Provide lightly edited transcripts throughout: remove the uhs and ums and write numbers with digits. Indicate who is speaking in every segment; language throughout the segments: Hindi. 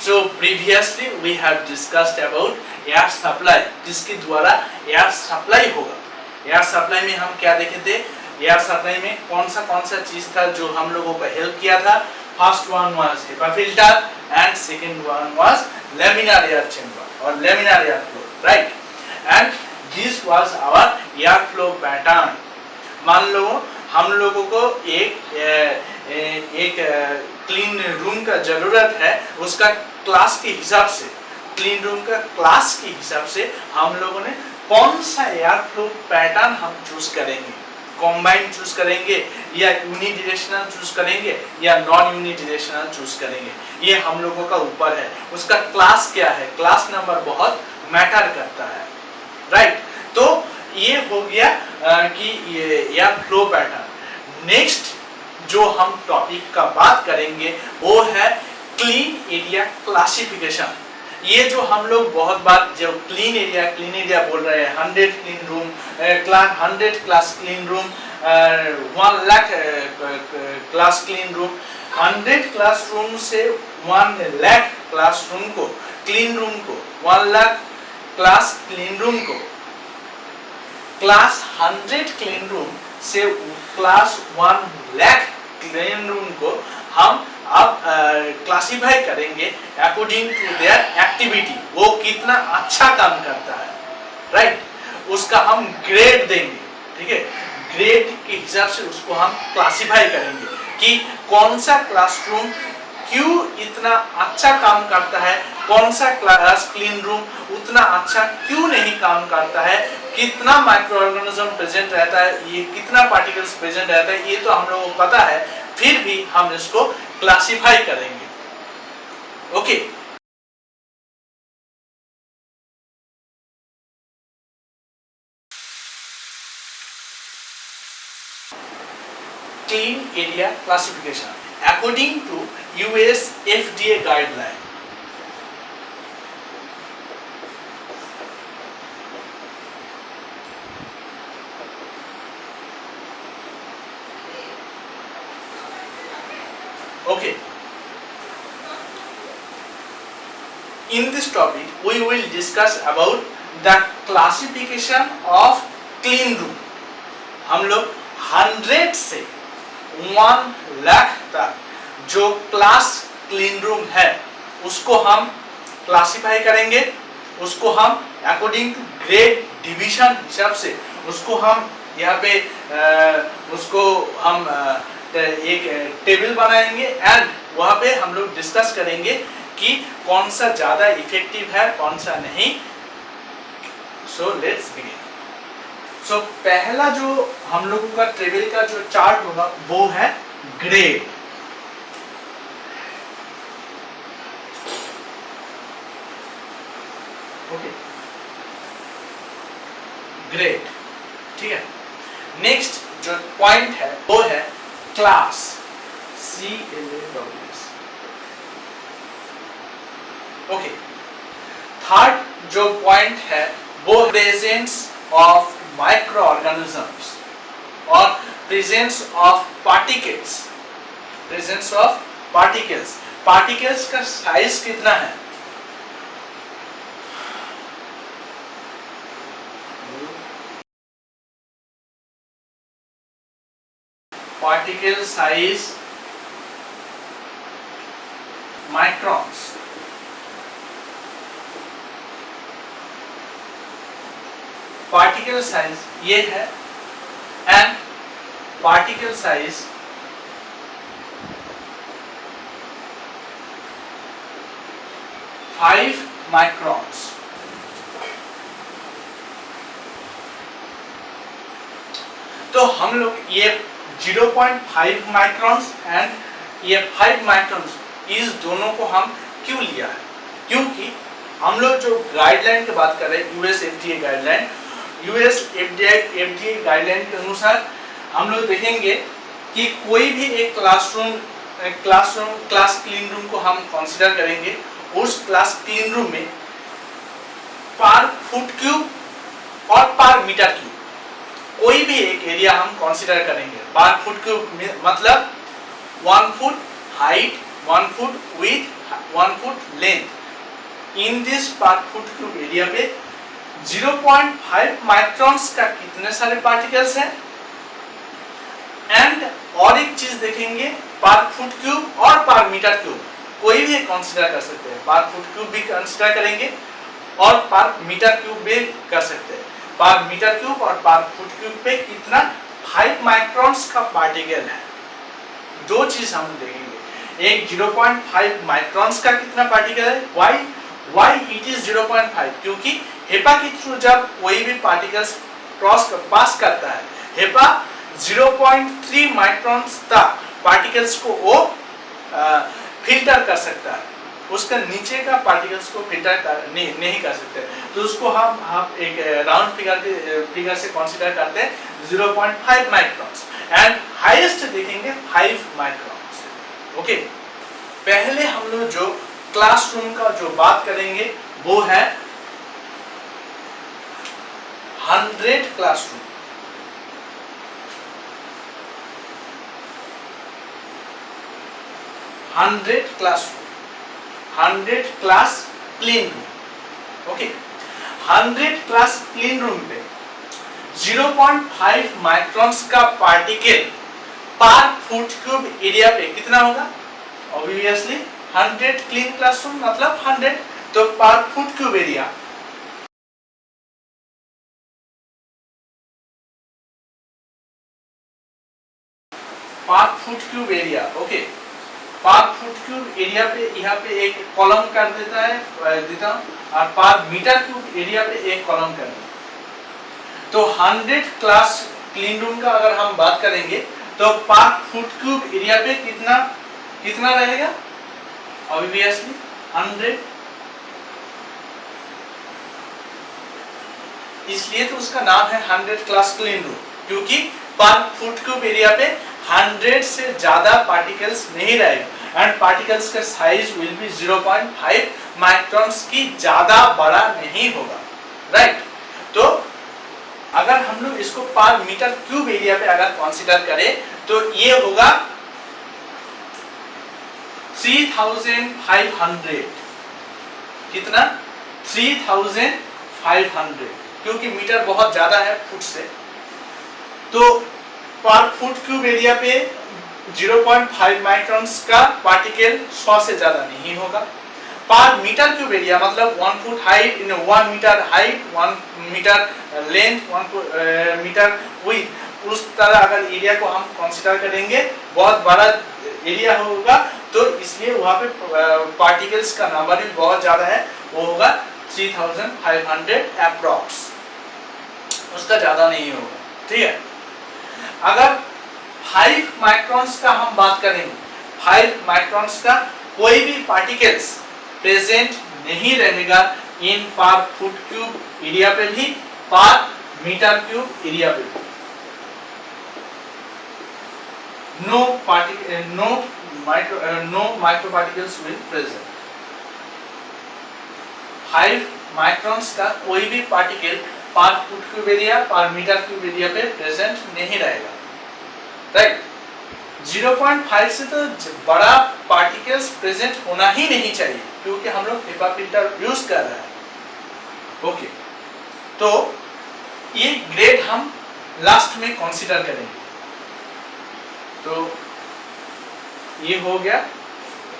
Speaker 1: So previously we have discussed about air supply, किसके द्वारा एयर सप्लाई होगा। एयर सप्लाई में हम क्या देखे थे, एयर सप्लाई में कौन सा चीज था जो हम लोगों को हेल्प किया था। First one was HEPA filter and second one was laminar air chamber और laminar air flow, right. And this was our air flow pattern. मान लो हम लोगों को एक क्लीन रूम का जरूरत है, उसका क्लास के हिसाब से, क्लीन रूम का क्लास के हिसाब से हम लोगों ने कौन सा एयर फ्लो पैटर्न हम चूज करेंगे, कॉम्बाइन चूज करेंगे या यूनिडायरेक्शनल चूज करेंगे या नॉन यूनिडायरेक्शनल चूज करेंगे, ये हम लोगों का ऊपर है। उसका क्लास क्या है, क्लास नंबर बहुत मैटर करता है, राइट। तो ये हो गया कि ये एयर फ्लो पैटर्न। नेक्स्ट जो हम टॉपिक का बात करेंगे वो है क्लीन एरिया क्लासिफिकेशन। ये जो हम लोग बहुत बार जो क्लीन एरिया बोल रहे हैं, 100 clean room, 100 class clean room, 1 lakh class clean room, 100 class room से 1 लाख क्लास रूम को, क्लीन रूम को, 1 लाख क्लास क्लीन रूम को, क्लास 100 क्लीन रूम से क्लास 1 लाख क्लीन रूम को हम अब क्लासिफाई करेंगे अकॉर्डिंग टू देयर एक्टिविटी, वो कितना अच्छा काम करता है, राइट। उसका हम ग्रेड देंगे, ठीक है। ग्रेड के हिसाब से उसको हम क्लासिफाई करेंगे कि कौन सा क्लासरूम क्यों इतना अच्छा काम करता है, कौन सा क्लास क्लीन रूम उतना अच्छा क्यों नहीं काम करता है, कितना माइक्रो ऑर्गेनिज्म प्रेजेंट रहता है, ये कितना पार्टिकल्स प्रेजेंट रहता है, ये तो हम लोगों को पता है, फिर भी हम इसको क्लासिफाई करेंगे, okay. Clean area classification according to US FDA guideline. Okay. In this topic, we will discuss about the classification of clean room. हम लोग 100 से 1 लाख तक जो क्लास क्लीन रूम है उसको हम क्लासिफाई करेंगे, उसको हम अकॉर्डिंग टू ग्रेड डिवीजन हिसाब से उसको हम यहाँ पे उसको हम एक टेबल बनाएंगे एंड वहाँ पे हम लोग डिस्कस करेंगे कि कौन सा ज़्यादा इफेक्टिव है, कौन सा नहीं। So let's begin. सो पहला जो हम लोगों का टेबल का जो चार्ट होगा वो है ग्रेड। ओके, ग्रेड, ठीक है। नेक्स्ट जो पॉइंट है वो है क्लास, CLAS, ओके। थर्ड जो पॉइंट है वो प्रेजेंस ऑफ माइक्रो ऑर्गेनिजम्स और presence of particles, presence of particles, particles का साइज कितना है, particle size microns, particle size ये है and particle size five microns। तो हम लोग ये 0.5 माइक्रॉन्स एंड ये 5 माइक्रॉन्स, इस दोनों को हम क्यों लिया है, क्योंकि हम लोग जो गाइडलाइन की बात कर रहे हैं US FDA guideline, US FDA guideline के अनुसार हम लोग देखेंगे कि कोई भी एक क्लास क्लीन रूम को हम कंसीडर करेंगे, उस क्लास क्लीन रूम में पर फुट क्यूब और पर मीटर क्यूब कोई भी एक एरिया हम कंसीडर करेंगे। पर फुट क्यूब मतलब 1 foot height 1 foot with 1 foot length. In this पर फुट क्यूब एरिया पे 0.5 माइक्रोन्स का कितने सारे पार्टिकल्स हैं। एंड और एक चीज देखेंगे, पर फुट क्यूब और पर मीटर क्यूब कोई भी कंसीडर कर सकते हैं। पर फुट क्यूब भी कंसीडर करेंगे और पर मीटर क्यूब भी कर सकते हैं। पर मीटर क्यूब और पर फुट क्यूब पे कितना 5 माइक्रोन्स का पार्टिकल है। दो चीज हम देखेंगे, एक 0.5 माइक्रोन्स का कितना पार्टिकल है। व्हाई इट इज 0.5, क्योंकि हेपा के थ्रू जब कोई भी पार्टिकल्स पास करता है, हेपा 0.3 माइक्रोन्स तक पार्टिकल्स को वो फिल्टर कर सकता है, उसका नीचे का पार्टिकल्स को फिल्टर नहीं कर सकते। तो उसको हम एक राउंड फिगर से कंसीडर करते हैं 0.5 माइक्रोन्स एंड हाईएस्ट देखेंगे 5 माइक्रोन्स। ओके, पहले हम लोग जो क्लासरूम का जो बात करेंगे वो है 100 classroom. 100 classroom, 100 class clean room. Okay, 100 class clean room पे 0.5 माइक्रोन्स का पार्टिकल पर फुट क्यूब एरिया पे कितना होगा। ऑब्वियसली 100 क्लीन क्लासरूम मतलब 100, तो पर फुट क्यूब एरिया पर फुट क्यूब एरिया। ओके, पर फुट क्यूब एरिया पे यहाँ पे एक कॉलम कर देता हूँ और पर मीटर क्यूब एरिया पे एक कॉलम कर देता हूँ। तो 100 क्लास क्लीन रूम का अगर हम बात करेंगे तो पर फुट क्यूब एरिया पे कितना रहेगा। ऑब्वियसली 100, इसलिए तो उसका नाम है 100 क्लास क्लीन रूम, क्योंकि पर फुट क्यूब एरिया पे 100 से ज्यादा पार्टिकल्स नहीं रहेगा एंड पार्टिकल्स का साइज विल बी 0.5 माइक्रोन्स की ज्यादा बड़ा नहीं होगा। राइट, तो अगर हम लोग इसको पर मीटर क्यूब एरिया पे अगर कंसीडर करें तो ये होगा 3500। कितना 3500, क्योंकि मीटर बहुत ज्यादा है फुट से, तो पर फुट क्यूब एरिया पे 0.5 माइक्रोन्स का पार्टिकल 100 से ज्यादा नहीं होगा। पर मीटर क्यूब एरिया मतलब 1 foot height, 1 metre height, 1 metre length, 1 metre width, उस तरह अगर एरिया को हम कंसीडर करेंगे बहुत बड़ा एरिया होगा, तो इसलिए वहाँ पे पार्टिकल्स का नंबर भी बहुत ज्यादा है, वो होगा 3500 अप्रॉक्स, उसका ज्यादा नहीं होगा। ठीक है, अगर 5 माइक्रोन्स का हम बात करेंगे, 5 माइक्रोन्स का कोई भी पार्टिकल्स प्रेजेंट नहीं रहेगा इन पर फुट क्यूब एरिया पे भी, पर मीटर क्यूब एरिया पे भी। no micro particles will present। 5 microns का कोई भी पार्टिकल पर फुट क्यूब एरिया, पर मीटर क्यूब एरिया पे प्रेजेंट नहीं रहेगा। राइट, 0.5 से तो बड़ा पार्टिकल्स प्रेजेंट होना ही नहीं चाहिए, क्योंकि हम लोग HEPA फिल्टर यूज कर रहे हैं। ओके, तो ये ग्रेड हम लास्ट में कंसीडर करेंगे। तो ये हो गया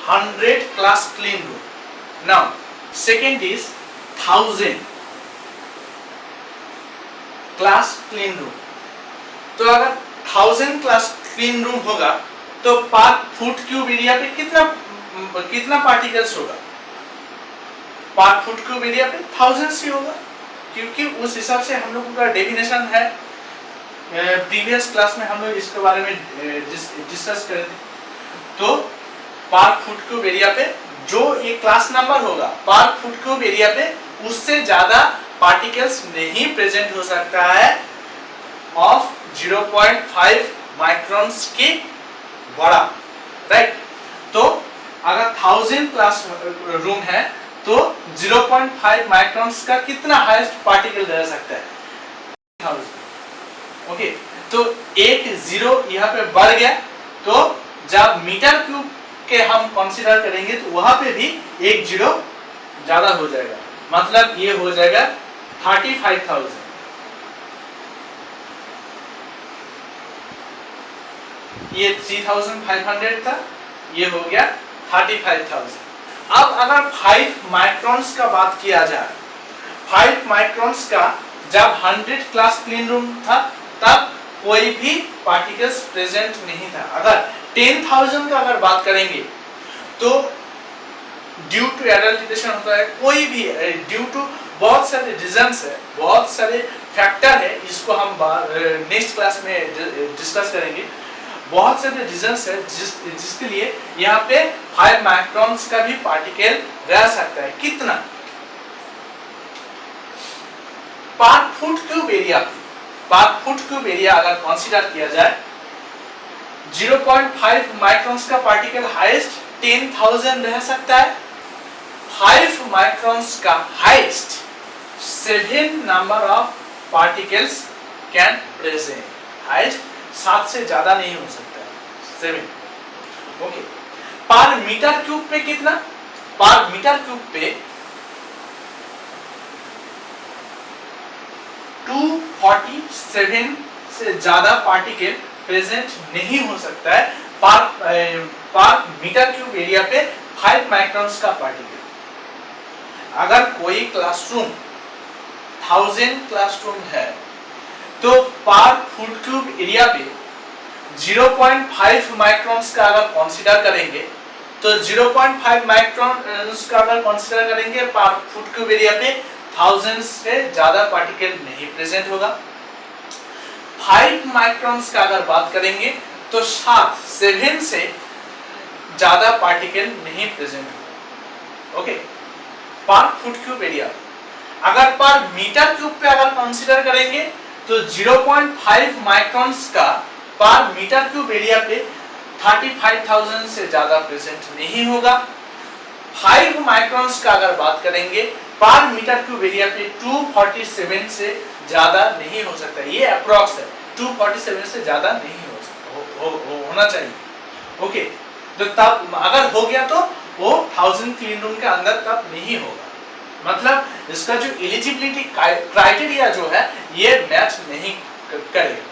Speaker 1: 100 class clean room. Now second is 1000 class clean room. तो अगर 1000 क्लास क्लीन रूम होगा तो पर फुट क्यूब एरिया पे कितना पार्टिकल्स होगा। पर फुट क्यूब एरिया पे 1000 ही होगा, क्योंकि उस हिसाब से हम लोगों का डेफिनेशन है। प्रीवियस क्लास में हम लोग इसके बारे में डिस्कस करे थे। तो पर फुट क्यूब एरिया पे जो ये क्लास नंबर होगा, पर फुट क्यूब एरिया पे उससे ज्यादा पार्टिकल्स नहीं प्रेजेंट हो सकता है ऑफ 0.5 माइक्रोन्स की बड़ा। राइट, तो अगर 1000 क्लास रूम है तो 0.5 माइक्रोन्स का कितना हाईएस्ट पार्टिकल रह सकता है, 1000। ओके, तो एक जीरो यहाँ पे बढ़ गया, तो जब मीटर क्यूब के हम कंसीडर करेंगे तो वहां पे भी एक जीरो ज्यादा हो जाएगा, मतलब ये हो जाएगा 35,000। ये 3,500 था, ये हो गया 35,000। अब अगर 5 माइक्रॉन्स का बात किया जाए, 5 माइक्रॉन्स का जब 100 क्लास क्लीन रूम था तब कोई भी पार्टिकल्स प्रेजेंट नहीं था। अगर 10,000 का अगर बात करेंगे तो ड्यू टू एडल्ट्रेशन होता है, कोई भी ड्यू टू बहुत सारे रीजंस है, बहुत सारे फैक्टर है, इसको हम नेक्स्ट क्लास में डिस्कस करेंगे। बहुत सारे रीजंस है जिसके लिए यहाँ पे 5 माइक्रॉन्स का भी पार्टिकल रह सकता है। कितना? पर फुट क्यूब एरिया, पर फुट क्यूब एरिया अगर कंसीडर किया जाए, 0.5 माइक्रॉन्स का पार्टिकल हाईएस्ट 10,000 रह सकता है। 5 माइक्रॉन्स का highest 7 number of particles can present. Highest 7 से ज्यादा नहीं हो सकता है, 7। ओके, पर मीटर क्यूब पे कितना? पर मीटर क्यूब पे 247 से ज्यादा पार्टिकल प्रेजेंट नहीं हो सकता है पर मीटर क्यूब एरिया पे 5 माइक्रॉन्स का पार्टिकल। अगर कोई क्लासरूम 1000 क्लासरूम है तो पर फुट क्यूब एरिया पे 0.5 माइक्रॉन्स का अगर कंसीडर करेंगे तो 0.5 माइक्रॉन्स का अगर कंसीडर करेंगे पर फुट क्यूब एरिया पे 1000 से ज्यादा पार्टिकल नहीं प्रेजेंट होगा। 5 माइक्रॉन्स का अगर बात करेंगे तो 7 से ज्यादा पार्टिकल नहीं प्रेजेंट होगा। ओके, पर फुट क्यूब एरिया। अगर पर मीटर क्यूब पे अगर कंसीडर करेंगे तो 0.5 माइक्रॉन्स का पर मीटर क्यूब एरिया पे 35,000 से ज्यादा प्रेजेंट नहीं होगा। 5 माइक्रॉन्स का अगर बात करेंगे पर मीटर क्यूब एरिया पे 247 से ज्यादा नहीं हो सकता। ये अप्रॉक्स है, 247 से ज्यादा नहीं हो सकता, होना चाहिए। ओके, तो तब अगर हो गया तो वो 1000 क्लीन रूम के अंदर तब नहीं होगा, मतलब इसका जो एलिजिबिलिटी क्राइटेरिया जो है ये मैच नहीं करेगा।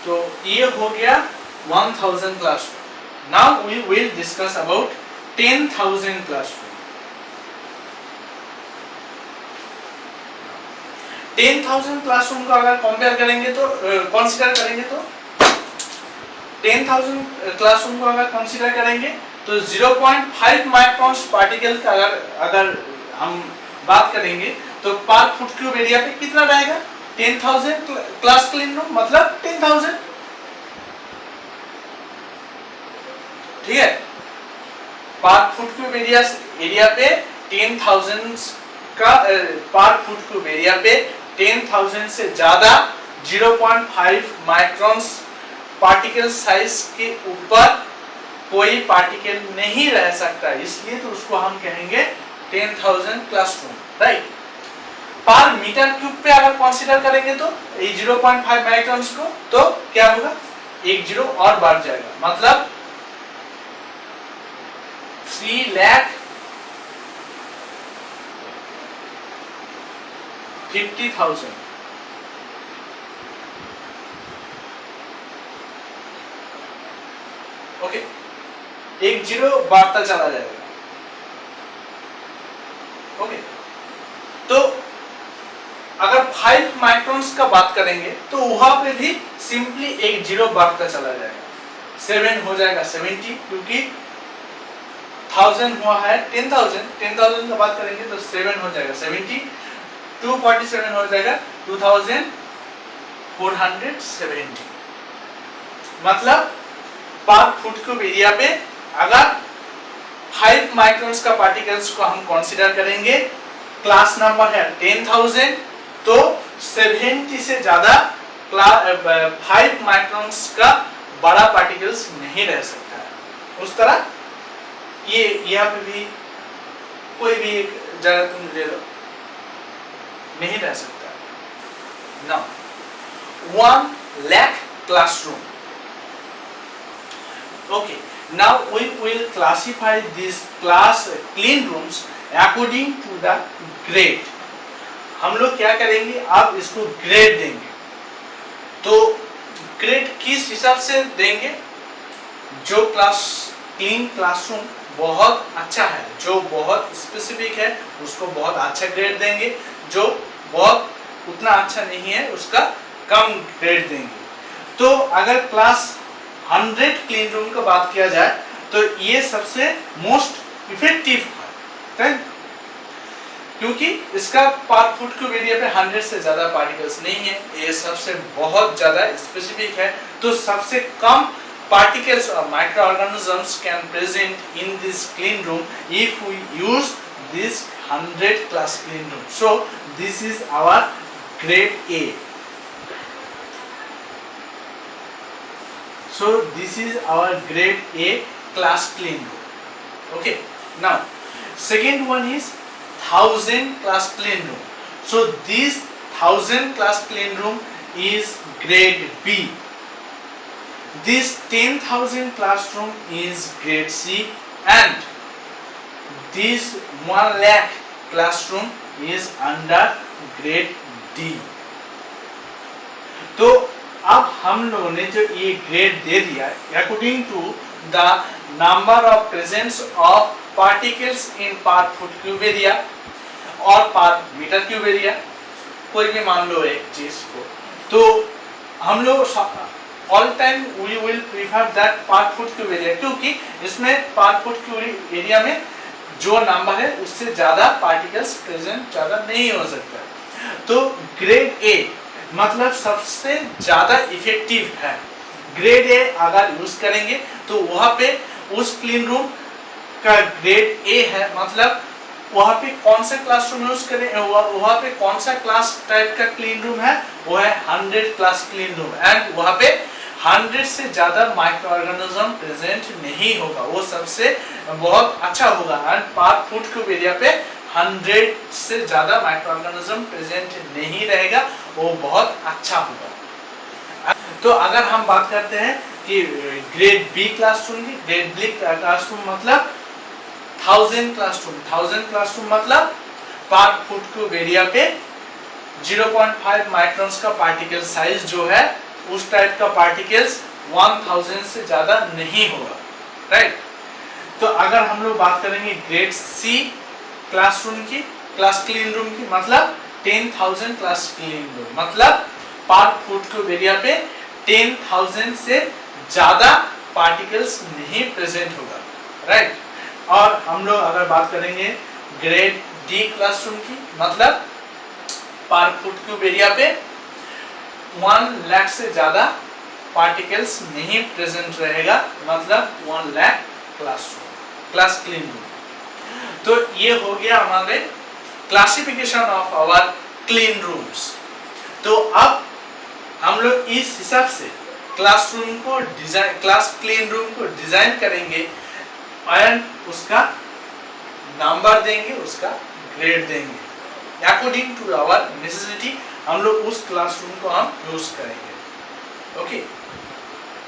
Speaker 1: तो ये हो गया 1000 classroom. Now we will discuss about 10,000 classroom. 10,000 classroom का अगर कंपेयर करेंगे तो कंसीडर करेंगे तो 10,000 क्लासरूम को अगर कंसीडर करेंगे तो 0.5 माइक्रॉन्स पार्टिकल का अगर हम बात करेंगे तो पर फुट क्यूब एरिया पे कितना रहेगा? 10,000 क्लास क्लीन रूम मतलब 10,000। ठीक है, पर फुट क्यूब एरिया पे 10,000 का पर फुट क्यूब एरिया पे 10,000 से ज्यादा 0.5 माइक्रॉन्स पार्टिकल साइज के ऊपर कोई पार्टिकल नहीं रह सकता, इसलिए तो उसको हम कहेंगे 10,000 क्लासरूम, राइट। पर मीटर क्यूब पे अगर कंसीडर करेंगे तो 0.5 माइक्रॉन्स को तो क्या होगा? एक जीरो और बढ़ जाएगा, मतलब 3,50,000। ओके, एक जीरो बढ़ता चला जाएगा। ओके, तो अगर 5 माइक्रॉन्स का बात करेंगे तो वहां पे भी सिंपली एक जीरो बढ़ता चला जाएगा, 7 हो जाएगा 70, क्योंकि 1000 हुआ है 10,000 का बात करेंगे तो 7 हो जाएगा 70, 247 हो जाएगा 2470, मतलब पर फुट क्यूब एरिया पे अगर 5 माइक्रॉन्स का पार्टिकल्स को हम कंसीडर करेंगे, क्लास नंबर है 10,000, तो 70 से ज्यादा 5 माइक्रॉन्स का बड़ा पार्टिकल्स नहीं रह सकता है। उस तरह ये यहाँ पे भी कोई भी एक जगह तुम ले लो, नहीं रह सकता। Now 1 lakh classroom. Okay, Now we will classify these class clean rooms according to the grade. हम लोग क्या करेंगे, अब इसको ग्रेड देंगे। तो ग्रेड किस हिसाब से देंगे? जो क्लीन क्लासरूम बहुत अच्छा है, जो बहुत स्पेसिफिक है, उसको बहुत अच्छा ग्रेड देंगे। जो बहुत उतना अच्छा नहीं है उसका कम ग्रेड देंगे। तो अगर क्लास 100 क्लीन रूम का बात किया जाए तो ये सबसे मोस्ट इफेक्टिव है, क्योंकि इसका पर फुट क्यूब एरिया पे 100 से ज्यादा पार्टिकल्स नहीं है, ये सबसे बहुत ज्यादा स्पेसिफिक है। तो सबसे कम particles or microorganisms can present in this clean room if we use this 100 class clean room. So this is our grade A. So this is our grade A class clean room. Okay. Now second one is 1000 class clean room. So this 1000 class clean room is grade B. This 10,000 classroom is grade C and this 1 lakh classroom is under grade D. तो अब हम लोगों ने जो ये ग्रेड दे दिया according to the number of presence of particles in per foot cube area और per meter cube area, कोई भी मान लो एक चीज को, तो हम लोग all time we will prefer that per foot cube area, क्योंकि इसमें पर फुट क्यूब एरिया में जो नंबर है उससे ज्यादा पार्टिकल्स प्रेजेंट ज्यादा नहीं हो सकता। तो ग्रेड ए मतलब सबसे ज्यादा इफेक्टिव है। ग्रेड ए अगर यूज करेंगे तो वहां पे उस क्लीन रूम का ग्रेड ए है, मतलब वहां पे कौन सा क्लासरूम यूज करें, वहां पे कौन सा क्लास टाइप का क्लीन रूम है, वो है 100 क्लास क्लीन रूम एंड वहां पे 100 से ज्यादा माइक्रो ऑर्गेनिज्म प्रेजेंट नहीं होगा, वो सबसे बहुत अच्छा होगा। एंड पर फुट क्यूब एरिया पे 100 से ज्यादा माइक्रो ऑर्गेनिज्म प्रेजेंट नहीं रहेगा, वो बहुत अच्छा होगा। तो अगर हम बात करते हैं कि ग्रेड बी क्लासरूम की, ग्रेड बी क्लासरूम मतलब 1000 क्लासरूम मतलब पर फुट क्यूब एरिया पे 0.5 माइक्रोन्स का पार्टिकल साइज जो है उस टाइप का पार्टिकल्स 1000 से ज्यादा नहीं होगा, राइट। तो अगर हम लोग बात करेंगे ग्रेड सी क्लासरूम की, क्लास क्लीन रूम की, मतलब 10,000 क्लास क्लीन रूम मतलब पर फुट क्यूब एरिया पे 10,000 से ज्यादा पार्टिकल्स नहीं प्रेजेंट होगा, राइट। और हम लोग अगर बात करेंगे ग्रेड डी क्लासरूम की, मतलब पर फुट क्यूब एरिया पे 1 लाख से ज्यादा पार्टिकल्स नहीं प्रेजेंट रहेगा, मतलब 1 लाख क्लास क्लीन रूम। तो ये हो गया हमारे classification of our clean rooms. तो अब हम लोग इस हिसाब से क्लासरूम को डिजाइन, क्लास क्लीन रूम को डिजाइन करेंगे एंड उसका नंबर देंगे, उसका ग्रेड देंगे अकॉर्डिंग टू आवर नेसेसिटी। हम लोग उस क्लासरूम को हम यूज करेंगे। ओके।